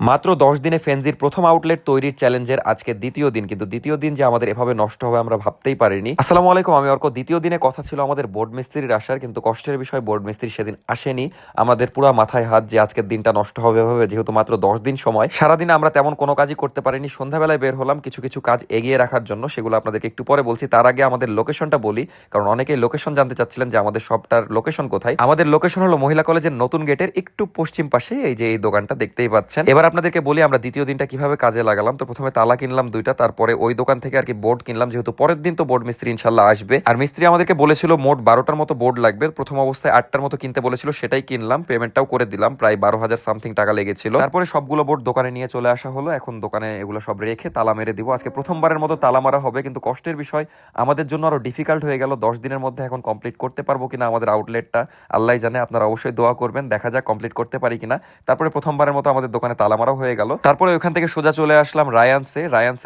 মাত্র 10 দিনে ফেনজির প্রথম আউটলেট তৈরির চ্যালেঞ্জের আজকে দ্বিতীয় দিন, কিন্তু দ্বিতীয় দিন যে আমাদের এভাবে নষ্ট হবে আমরা ভাবতেই পারিনি। আসসালামু আলাইকুম, আমি অর্ক। দ্বিতীয় দিনে কথা ছিল আমাদের বোর্ড মিস্ত্রির আসার, কিন্তু কষ্টের বিষয় বোর্ড মিস্ত্রি সেদিন আসেনি। আমাদের পুরো মাথায় হাত যে আজকের দিনটা নষ্ট হবে ভাবে, যেহেতু মাত্র 10 দিন সময়, সারাদিনে আমরা তেমন কোনো কাজই করতে পারিনি। সন্ধ্যাবেলায় বের হলাম কিছু কিছু কাজ এগিয়ে রাখার জন্য, সেগুলো আপনাদেরকে একটু পরে বলছি। তার আগে আমাদের লোকেশনটা বলি, কারণ অনেকেই লোকেশন জানতে চাচ্ছিলেন যে আমাদের শপটার লোকেশন কোথায়। আমাদের লোকেশন হলো মহিলা কলেজের নতুন গেটের একটু পশ্চিম পাশে, এই যে এই দোকানটা দেখতেই পাচ্ছেন। এবার আপনাদেরকে বলি আমরা দ্বিতীয় দিনটা কিভাবে কাজে লাগালাম। তো প্রথমে তালা কিনলাম 2টা, তারপরে ওই দোকান থেকে আর কি বোর্ড কিনলাম, যেহেতু পরের দিন তো বোর্ড মিস্ত্রি ইনশাল্লাহ আসবে। আর মিস্ত্রি আমাদেরকে বলেছিল মোট 12টার মতো বোর্ড লাগবে। প্রথম অবস্থায় 8টার মতো কিনতে বলেছিল, সেটাই কিনলাম, পেমেন্টটাও করে দিলাম। প্রায় 12,000 সামথিং টাকা লেগেছিল। তারপরে সবগুলো বোর্ড দোকানে নিয়ে চলে আসা হলো। এখন দোকানে এগুলো সব রেখে তালা মেরে দিব। আজকে প্রথমবারের মতো তালা মারা হবে, কিন্তু কষ্টের বিষয় আমাদের জন্য আরো ডিফিকাল্ট হয়ে গেল। 10 দিনের মধ্যে এখন কমপ্লিট করতে পারবো কিনা আমাদের আউটলেটটা আল্লাহ জানে। আপনারা অবশ্যই দোয়া করবেন, দেখা যাক কমপ্লিট করতে পারি কিনা। তারপরে প্রথমবারের মতো আমাদের দোকানে তালা মারা হয়ে গেল। তারপরে ওখান থেকে সোজা চলে আসলাম রায়ান্সে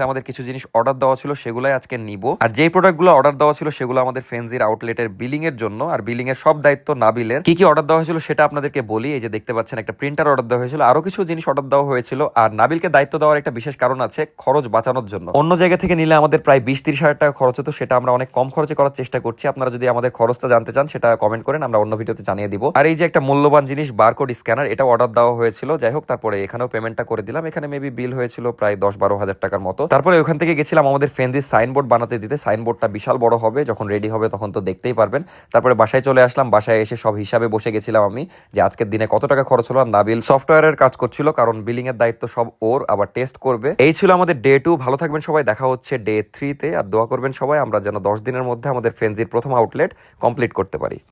আমাদের কিছু জিনিস অর্ডার দেওয়া ছিল, সেগুলাই আজকে নিব। আর যেই প্রোডাক্টগুলো অর্ডার দেওয়া ছিল সেগুলো আমাদের ফেনজির আউটলেটের বিলিং এর জন্য, আর বিলিং এর সব দায়িত্ব নাবিলের। কি কি অর্ডার দেওয়া হয়েছিল সেটা আপনাদেরকে বলি। এই যে দেখতে পাচ্ছেন একটা প্রিন্টার অর্ডার দেওয়া হয়েছিল, আরো কিছু জিনিস অর্ডার দেওয়া হয়েছিল। আর নাবিলকে দায়িত্ব দেওয়ার একটা বিশেষ কারণ আছে, খরচ বাঁচানোর জন্য। অন্য জায়গা থেকে নিলে আমাদের প্রায় 20-30 হাজার টাকা খরচ হতো, সেটা আমরা অনেক কম খরচে করার চেষ্টা করছি। আপনারা যদি আমাদের খরচটা জানতে চান সেটা কমেন্ট করেন, আমরা অন্য ভিডিওতে জানিয়ে দিব। আর এই যে একটা মূল্যবান জিনিস বারকোড স্ক্যানার, এটা অর্ডার দেওয়া হয়েছিল। যাই হোক, তারপরে এখানেও পেমেন্টটা করে দিলাম। এখানে মেবি বিল হয়েছিল প্রায় 10-12 হাজার টাকার মতো। তারপরে ওখান থেকে গেছিলাম আমাদের ফেনজির সাইনবোর্ড বানাতে দিতে। সাইনবোর্ডটা বিশাল বড় হবে, যখন রেডি হবে তখন তো দেখতেই পারবেন। তারপরে বাসায় চলে আসলাম। বাসায় এসে সব হিসাবে বসে গেছিলাম আমি, যে আজকের দিনে কত টাকা খরচ হলো। নাবিল সফটওয়্যারের কাজ করছিল, কারণ বিলিং এর দায়িত্ব সব ওর, আবার টেস্ট করবে। এই ছিল আমাদের ডে 2। ভালো থাকবেন সবাই, দেখা হচ্ছে ডে 3-তে। আর দোয়া করবেন সবাই আমরা যেন 10 দিনের মধ্যে আমাদের ফেনজির প্রথম আউটলেট কমপ্লিট করতে পারি।